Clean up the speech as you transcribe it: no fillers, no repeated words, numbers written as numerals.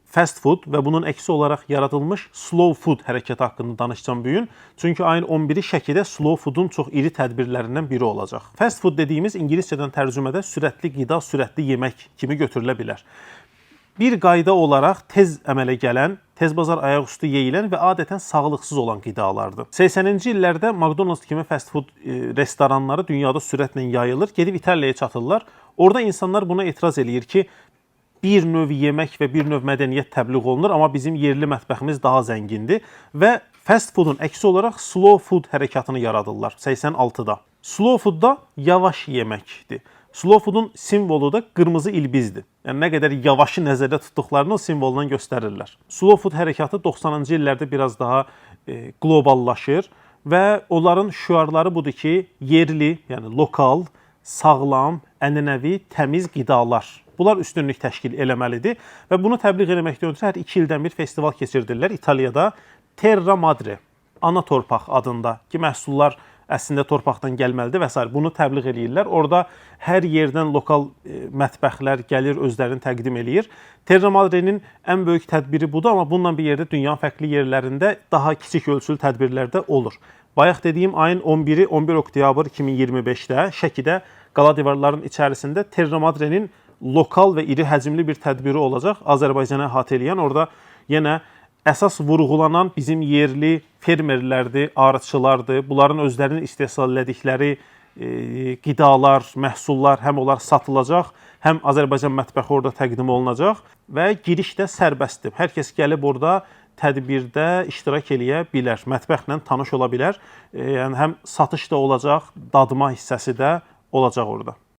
fast food və bunun əksi olaraq yaradılmış slow food hərəkəti haqqında danışacağım bu gün. Çünki ayın 11-i Şəkidə slow foodun çox iri tədbirlərindən biri olacaq. Fast food dediyimiz ingiliscədən tərcümədə sürətli qida, sürətli yemək kimi götürülə bilər. Bir qayda olaraq tez əmələ gələn, tez bazar ayaqüstü yeyilən və adətən sağlıqsız olan qidalardır. 80-ci illərdə McDonald's kimi fast food restoranları dünyada sürətlə yayılır, gedib İtaliyaya çatırlar. Orada insanlar buna etiraz eləyir ki, bir növ yemək və bir növ mədəniyyət təbliğ olunur, amma bizim yerli mətbəximiz daha zəngindir və fast foodun əksi olaraq slow food hərəkatını yaradırlar 86-da. Slow foodda yavaş yeməkdir. Slow foodun simvolu da qırmızı ilbizdir. Yəni nə qədər yavaşı nəzərdə tutduqlarını o simvoldan göstərirlər. Slow food hərəkatı 90-cı illərdə biraz daha qloballaşır və onların şüarları budur ki, yerli, yəni lokal, sağlam, ənənəvi, təmiz qidalar. Bunlar üstünlük təşkil eləməlidir və bunu təbliğ eləməkdən ötürü hər 2 ildən bir festival keçirdirlər İtaliyada. Terra Madre, ana torpaq adında ki, məhsullar əslində torpaqdan gəlməlidir və s. Bunu təbliğ eləyirlər. Orada hər yerdən lokal mətbəxlər gəlir, özlərini təqdim eləyir. Terra Madre'nin ən böyük tədbiri budur, amma bununla bir yerdə dünyanın fərqli yerlərində daha kiçik ölçülü tədbirlərdə olur. Bayaq dediyim ayın 11-i 11 oktyabr 2025-də Şəkidə Qala divarların içərisində Terra Madre'nin lokal və iri həcmli bir tədbiri olacaq. Azərbaycana əhatə eləyən, orada yenə əsas vurğulanan bizim yerli fermerlərdir, arıçılardır. Bunların özlərinin istehsal elədikləri qidalar, məhsullar həm onlar satılacaq, həm Azərbaycan mətbəxi orada təqdim olunacaq və giriş də sərbəstdir. Hər kəs gəlib orada tədbirdə iştirak eləyə bilər, mətbəxlə tanış ola bilər. Yəni həm satış da olacaq, dadma hissəsi də olacaq orada.